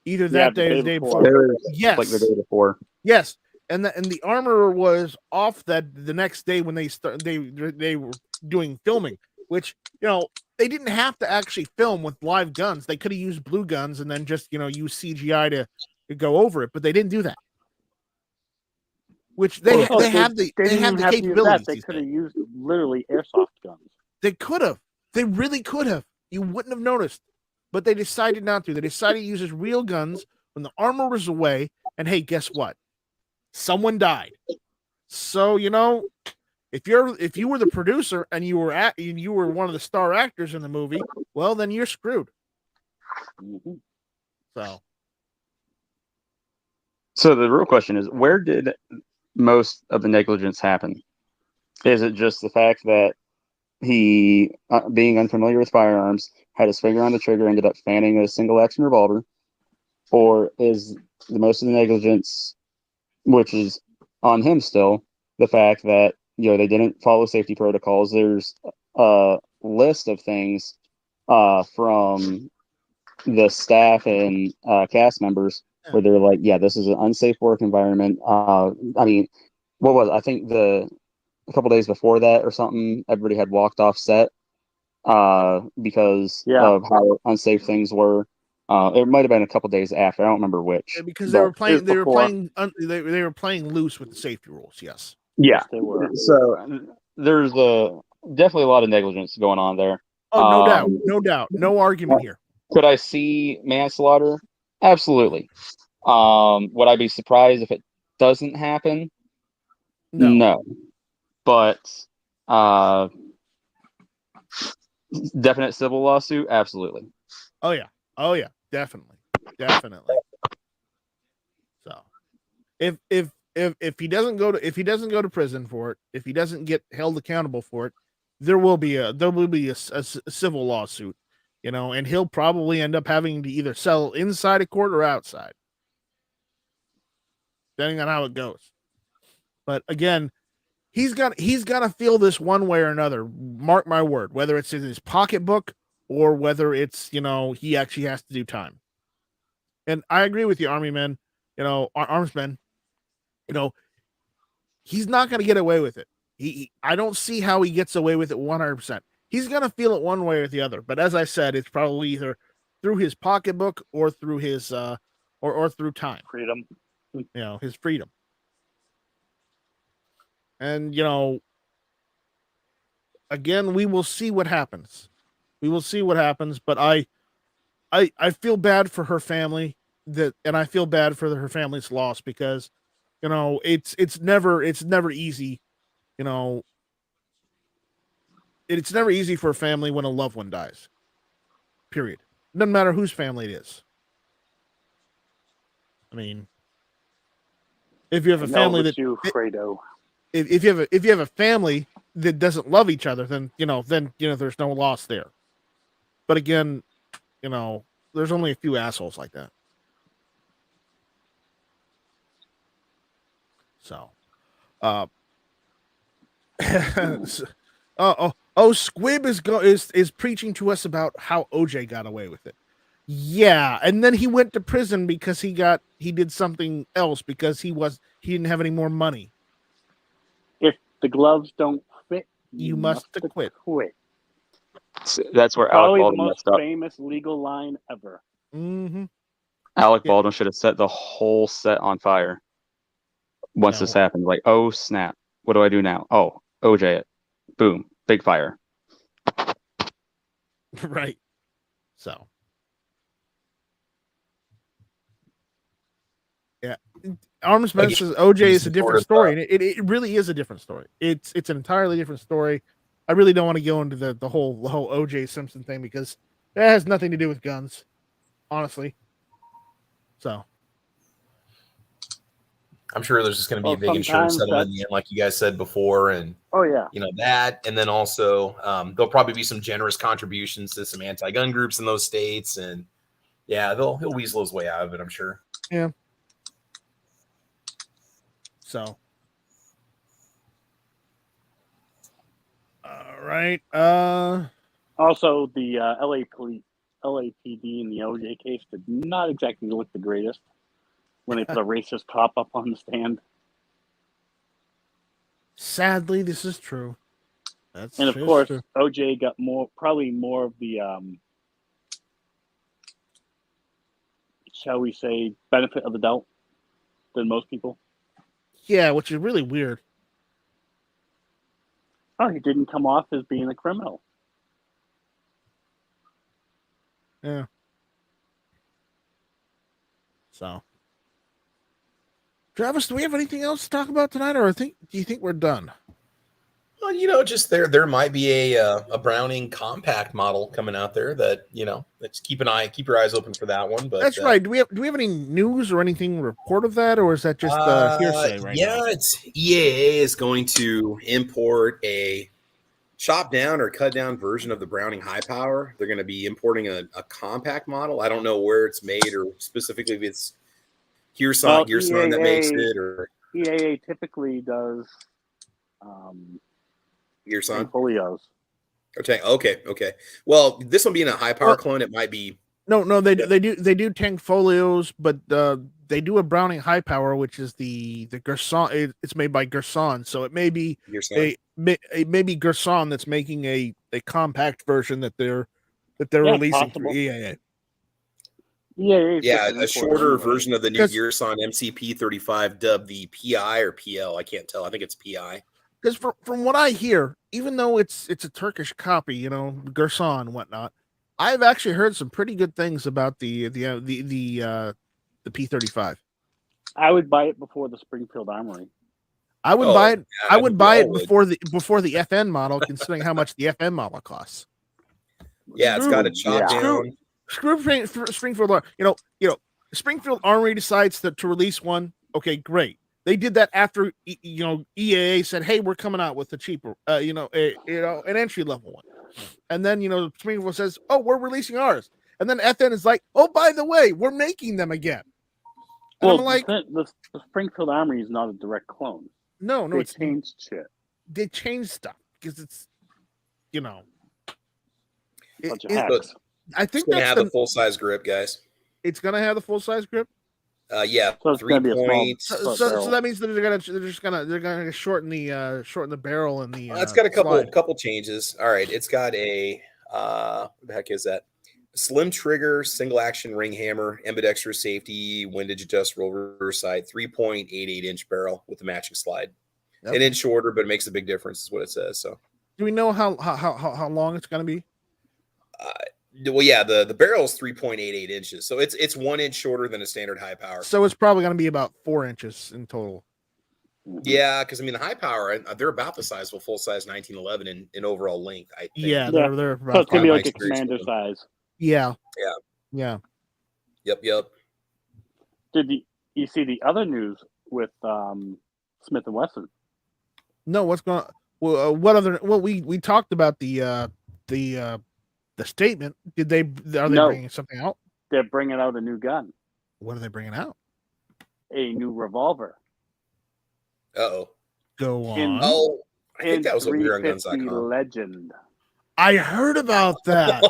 S2: either that day or the day before? Yes,
S5: like the day before.
S2: Yes, and the armorer was off the next day when they were doing filming, which they didn't have to actually film with live guns. They could have used blue guns and then just use CGI to go over it, but they didn't do that. Which they have the capabilities.
S1: They could have used literally airsoft guns.
S2: They could have. They really could have. You wouldn't have noticed, but they decided not to. They decided to use real guns when the armor was away. And hey, guess what? Someone died. So if you were the producer and you were one of the star actors in the movie, well, then you're screwed.
S1: Mm-hmm.
S5: So the real question is, where did most of the negligence happen? Is it just the fact that he, being unfamiliar with firearms, had his finger on the trigger, ended up fanning a single action revolver, or is most of the negligence
S4: which is on him still. The fact that they didn't follow safety protocols. There's a list of things from the staff and cast members where they're like, yeah, this is an unsafe work environment. I mean, what was it? I think a couple days before that or something, everybody had walked off set because of how unsafe things were. It might have been a couple days after. I don't remember which.
S2: Yeah, because they were playing loose with the safety rules. Yes.
S4: Yeah,
S1: yes, they were.
S4: So there's definitely a lot of negligence going on there.
S2: Oh, no doubt, no argument here.
S4: Could I see manslaughter? Absolutely. Would I be surprised if it doesn't happen? No. But definite civil lawsuit? Absolutely.
S2: Oh yeah, definitely. So, if he doesn't go to prison for it, if he doesn't get held accountable for it, there will be a civil lawsuit, and he'll probably end up having to either settle inside a court or outside, depending on how it goes. But again, he's got to feel this one way or another. Mark my word, whether it's in his pocketbook or whether it's he actually has to do time. And I agree with you, Armsman. He's not going to get away with it. I don't see how he gets away with it 100%. He's going to feel it one way or the other. But as I said, it's probably either through his pocketbook or through his or through time.
S1: Freedom.
S2: His freedom. And again, we will see what happens. But I feel bad for her family and I feel bad for her family's loss because it's never easy. It's never easy for a family when a loved one dies. Period. Doesn't matter whose family it is. I mean, if you have a family that if you have a family that doesn't love each other, then there's no loss there. But again, there's only a few assholes like that. So, Squib is preaching to us about how OJ got away with it. Yeah, and then he went to prison because he did something else because he didn't have any more money.
S1: If the gloves don't fit,
S2: you must quit.
S4: That's where
S1: probably
S4: Alec Baldwin
S1: the most
S4: messed up.
S1: famous legal line ever.
S2: Mm-hmm.
S4: Alec Baldwin should have set the whole set on fire once this happened. Like, oh snap, what do I do now? Oh, OJ it, boom, big fire.
S2: Right. So. Yeah, Armsman says OJ is a different story, and it really is a different story. It's an entirely different story. I really don't want to go into the whole OJ Simpson thing because that has nothing to do with guns, honestly. So,
S3: I'm sure there's just going to be a big insurance settlement in the end, like you guys said before, and that, and then also there'll probably be some generous contributions to some anti-gun groups in those states, and he'll weasel his way out of it, I'm sure.
S2: Yeah. So, all right.
S1: Also, the LAPD in the OJ case did not exactly look the greatest when they put a racist cop up on the stand.
S2: Sadly, this is true.
S1: And of course, OJ got probably more of the, shall we say, benefit of the doubt than most people.
S2: Yeah, which is really weird.
S1: Oh, he didn't come off as being a criminal.
S2: Yeah. So, Travis, do we have anything else to talk about tonight, or do you think we're done?
S3: Well, just there might be a Browning compact model coming out there that let's keep your eyes open for that one. But
S2: that's right. Do we have any news or anything report of that, or is that just hearsay right now?
S3: It's EAA is going to import a chopped down or cut down version of the Browning high power. They're going to be importing a compact model. I don't know where it's made or specifically if it's Gearson that makes it, or
S1: EAA typically does
S3: Gearson
S1: folios.
S3: Okay. Well, this one being a high power clone, it might be.
S2: No, they do tank folios, but they do a Browning high power, which is the Gerson. It's made by Gerson, so it may be maybe Gerson that's making a compact version that they're releasing
S1: possible.
S2: through EAA.
S3: A shorter version of the new Gearson MCP35, dubbed the PI or PL. I can't tell. I think it's PI.
S2: Because from what I hear, even though it's a Turkish copy, Gerson and whatnot, I've actually heard some pretty good things about the P35.
S1: I would buy it before the Springfield Armory.
S2: I would buy it. Yeah, I would buy it before the FN model, considering how much the FN model costs.
S3: Yeah, it's got a chop down.
S2: Screw Springfield. Springfield Armory decides to release one. Okay, great. They did that after EAA said, "Hey, we're coming out with a cheaper, an entry level one." And then Springfield says, "Oh, we're releasing ours." And then FN is like, "Oh, by the way, we're making them again." And
S1: well,
S2: I'm like,
S1: the Springfield Armory is not a direct clone.
S2: No,
S1: they changed shit.
S2: They changed stuff because it's,
S1: bunch of hacks.
S2: I think
S3: it's gonna have the full size grip, guys.
S2: It's gonna have the full size grip.
S3: Yeah,
S1: so
S3: 3 points.
S2: So that means that they're gonna shorten the barrel and the.
S3: It's got a couple changes. All right, it's got a what the heck is that? Slim trigger, single action ring hammer, ambidextrous safety, windage adjustable reverse sight, 3.88 inch barrel with the matching slide. Yep. An inch shorter, but it makes a big difference, is what it says. So,
S2: do we know how long it's going to be?
S3: Well, yeah, the barrel is 3.88 inches, so it's 1 inch shorter than a standard high power.
S2: So it's probably going to be about 4 inches in total.
S3: Yeah, because the high power, they're about the size of a full size 1911 in overall length. I think.
S2: Yeah, they're about.
S1: So it's gonna be like a commander size.
S2: Yeah.
S3: Yep.
S1: Did you see the other news with Smith & Wesson?
S2: No, what's going on? Well, what other? Well, we talked about the statement. Are they bringing something out?
S1: They're bringing out a new gun.
S2: What are they bringing out?
S1: A new revolver.
S3: Uh-oh.
S2: Go on.
S3: I think that was what we were on Guns.com.
S1: Legend.
S2: I heard about that.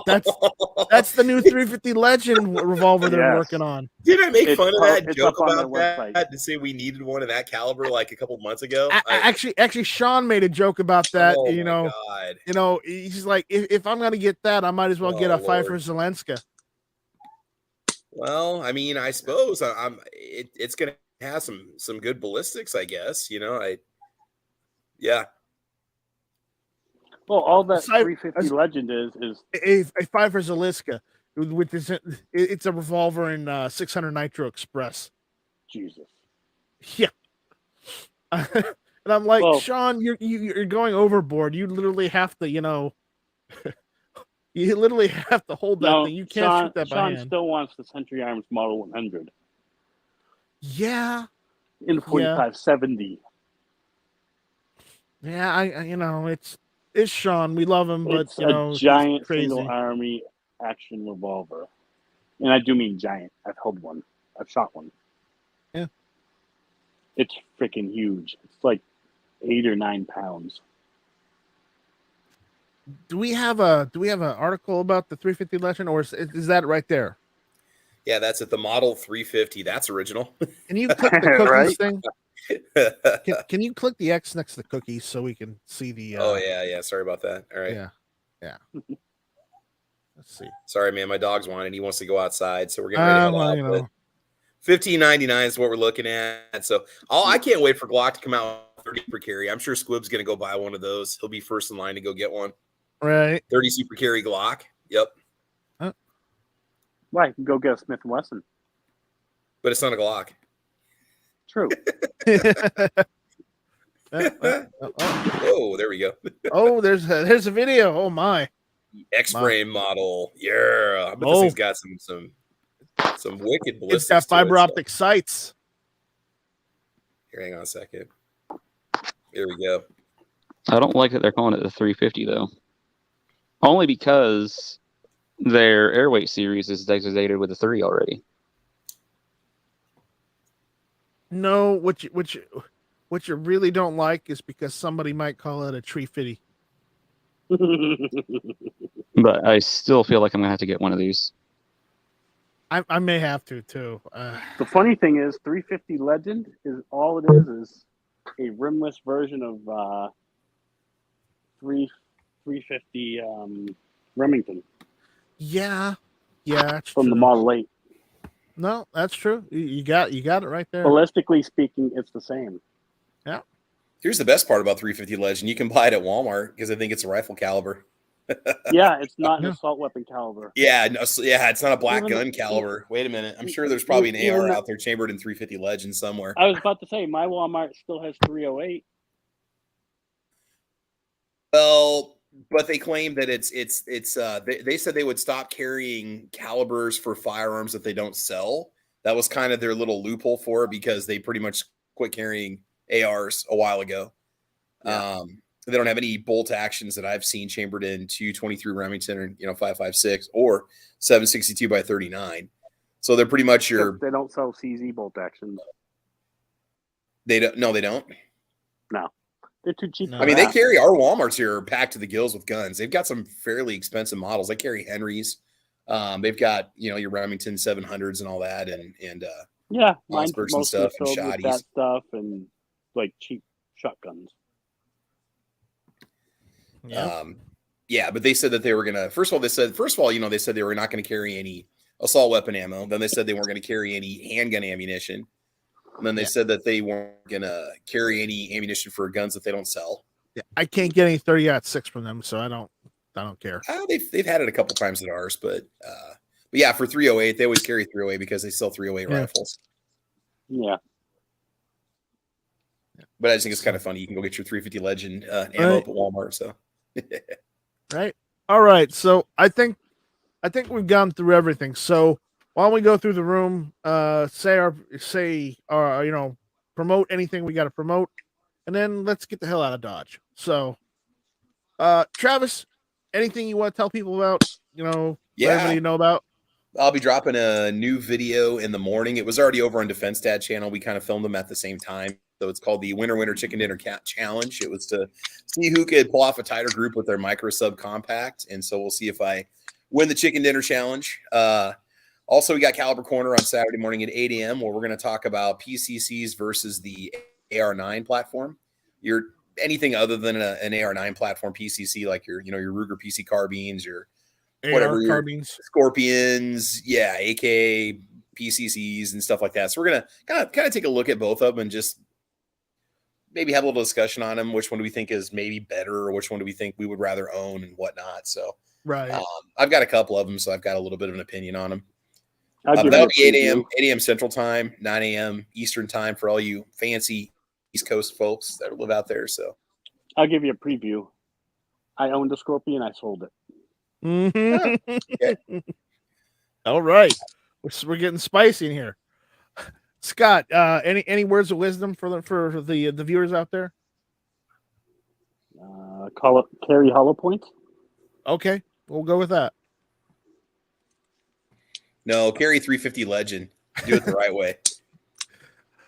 S2: That's the new 350 Legend revolver they're working on.
S3: Did I make fun of that joke about that to say we needed one of that caliber like a couple months ago?
S2: Actually, Sean made a joke about that.
S3: God.
S2: He's like, if I'm gonna get that, I might as well get a Pfeiffer Zelenska.
S3: Well, I mean, I suppose it's gonna have some good ballistics, I guess. Yeah.
S1: Well, all that 350 Legend is
S2: a Pfeiffer Zelenska, which is it's a revolver in 600 Nitro Express.
S1: Jesus.
S2: Yeah. And I'm like, Sean, you're going overboard. You literally have to, you literally have to hold that thing. You can't shoot that by hand.
S1: Sean still wants the Century Arms Model 100.
S2: Yeah.
S1: In 4570.
S2: Yeah, it's Sean. We love him, but
S1: it's a giant single army action revolver, and I do mean giant. I've held one. I've shot one.
S2: Yeah,
S1: it's freaking huge. It's like 8 or 9 pounds.
S2: Do we have an article about the 350 Legend, or is that right there?
S3: Yeah, that's at the Model 350. That's original.
S2: Can you click the cookies thing? Can you click the X next to the cookies so we can see the?
S3: Oh yeah. Sorry about that. All right.
S2: Yeah. Let's see.
S3: Sorry, man. My dog's whining. He wants to go outside, so we're getting ready to head out. $15.99 is what we're looking at. So I can't wait for Glock to come out with 30 super carry. I'm sure Squib's gonna go buy one of those. He'll be first in line to go get one.
S2: Right.
S3: 30 super carry Glock. Yep.
S1: Right. You can go get a Smith & Wesson.
S3: But it's not a Glock.
S1: True.
S3: Oh, there we go.
S2: Oh, there's a video. Oh my.
S3: X-frame model. Yeah. I bet this thing's got some wicked ballistics.
S2: It's got fiber optic sights.
S3: Here, hang on a second. Here we go.
S5: I don't like that they're calling it the 350 though. Only because their airweight series is designated with a 3 already.
S2: No, what you really don't like is because somebody might call it a tree fitty.
S4: But I still feel like I'm gonna have to get one of these.
S2: I may have to too.
S1: The funny thing is, 350 Legend is all it is a rimless version of 350 Remington.
S2: Yeah, that's
S1: from
S2: true.
S1: the Model 8.
S2: No, that's true. You got it right there.
S1: Ballistically speaking, it's the same.
S2: Yeah.
S3: Here's the best part about 350 Legend. You can buy it at Walmart because I think it's a rifle caliber.
S1: Yeah, it's not an assault weapon caliber.
S3: Yeah, no, it's not a black gun caliber. Wait a minute. I'm sure there's probably an AR out there chambered in 350 Legend somewhere.
S1: I was about to say, my Walmart still has 308.
S3: Well, but they claim that they said they would stop carrying calibers for firearms that they don't sell. That was kind of their little loophole for it because they pretty much quit carrying ARs a while ago. Yeah. They don't have any bolt actions that I've seen chambered in 223 Remington or 5.56 or 7.62 by 39. So they're pretty much your.
S1: They don't sell CZ bolt actions.
S3: They don't. No, they don't.
S1: No, they're too cheap.
S3: No. I mean, they carry our Walmarts here are packed to the gills with guns. They've got some fairly expensive models. They carry Henrys. They've got your Remington 700s and all that, and
S1: yeah, mine's
S3: and
S1: mostly
S3: stuff
S1: filled
S3: and
S1: with that stuff and like cheap shotguns.
S3: Yeah, but they said that they were gonna. First of all, they said they were not going to carry any assault weapon ammo. Then they said they weren't going to carry any handgun ammunition. And then they said that they weren't going to carry any ammunition for guns that they don't sell.
S2: Yeah, I can't get any 30-06 from them, so I don't care.
S3: They've had it a couple times at ours, but yeah, for 308, they always carry 308 because they sell 308 rifles.
S1: Yeah.
S3: But I just think it's kind of funny. You can go get your 350 Legend ammo up at Walmart. So,
S2: right. All right. So I think we've gone through everything. So why don't we go through the room? Promote anything we got to promote, and then let's get the hell out of Dodge. So, Travis, anything you want to tell people about? Let everybody know about.
S3: I'll be dropping a new video in the morning. It was already over on Defense Dad channel. We kind of filmed them at the same time. So it's called the Winter Chicken Dinner Challenge. It was to see who could pull off a tighter group with their micro sub compact. And so we'll see if I win the chicken dinner challenge. Also, we got Caliber Corner on Saturday morning at 8 a.m. where we're going to talk about PCCs versus the AR9 platform. Anything other than an AR9 platform PCC, like your Ruger PC carbines, your whatever carbines, Scorpions, AK PCCs and stuff like that. So we're gonna kind of take a look at both of them and just maybe have a little discussion on them. Which one do we think is maybe better, or which one do we think we would rather own and whatnot? So
S2: right,
S3: I've got a couple of them, so I've got a little bit of an opinion on them.
S1: That'll
S3: be 8 a.m. Central Time, 9 a.m. Eastern Time for all you fancy East Coast folks that live out there. So
S1: I'll give you a preview. I owned a Scorpion. I sold it.
S2: Mm-hmm. Okay. All right, we're getting spicy in here. Scott, any words of wisdom for the viewers out there?
S1: Carry hollow points.
S2: Okay, we'll go with that.
S3: No, carry 350 Legend. Do it the right way.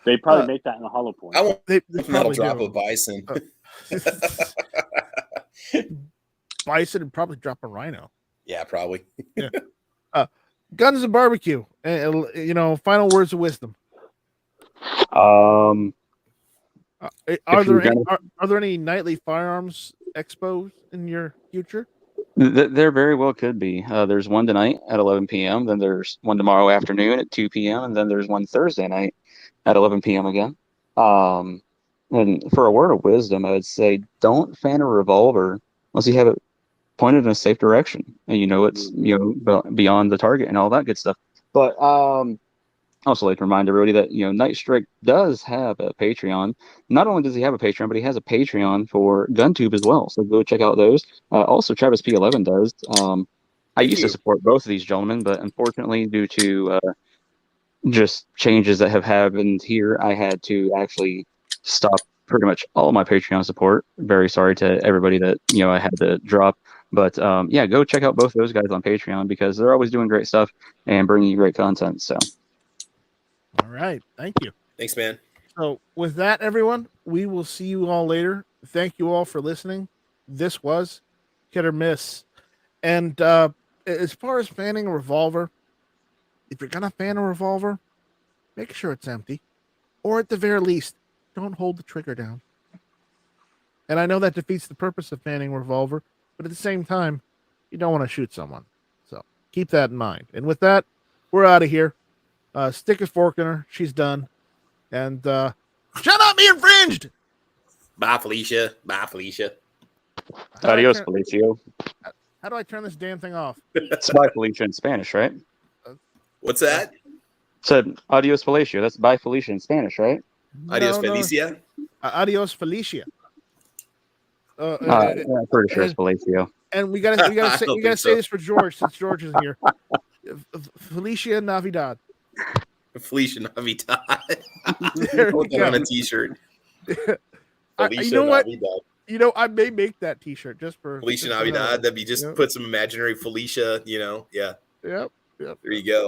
S1: They probably make that in a hollow point.
S3: I want
S2: that'll
S3: drop a Bison.
S2: Bison and probably drop a Rhino.
S3: Yeah, probably.
S2: Yeah. Guns and barbecue. Final words of wisdom.
S4: Are
S2: there any nightly firearms expos in your future?
S4: There very well could be. There's one tonight at 11 p.m. Then there's one tomorrow afternoon at 2 p.m. And then there's one Thursday night at 11 p.m. again. And for a word of wisdom, I would say don't fan a revolver unless you have it pointed in a safe direction and it's beyond the target and all that good stuff. But also like to remind everybody that Night Strike does have a Patreon. Not only does he have a Patreon, but he has a Patreon for GunTube as well. So go check out those. Also, Travis P11 does. I used to support both of these gentlemen, but unfortunately, due to just changes that have happened here, I had to actually stop pretty much all my Patreon support. Very sorry to everybody that I had to drop. But go check out both of those guys on Patreon because they're always doing great stuff and bringing you great content. So.
S2: All right. Thank you.
S3: Thanks, man.
S2: So with that, everyone, we will see you all later. Thank you all for listening. This was Hit or Miss. And as far as fanning a revolver, if you're going to fan a revolver, make sure it's empty. Or at the very least, don't hold the trigger down. And I know that defeats the purpose of fanning a revolver, but at the same time, you don't want to shoot someone. So keep that in mind. And with that, we're out of here. Stick a fork in her. She's done. And shut up, me infringed!
S3: Bye, Felicia. Bye, Felicia.
S5: Adios, Felicio.
S2: How do I turn this damn thing off?
S5: It's bye, Felicia in Spanish, right?
S3: What's that?
S5: Said adios, Felicio. That's bye, Felicia in Spanish, right?
S3: Adios, Felicia.
S2: Adios, Felicia.
S5: I'm pretty sure it's Felicio.
S2: And we gotta say this for George, since George is here. Felicia Navidad.
S3: Felicia Navidad.
S2: Put
S3: that on a t-shirt.
S2: You know what? You know, I may make that t-shirt just for
S3: Felicia Navidad. That'd be just put some imaginary Felicia, Yeah.
S2: Yep.
S3: There you go.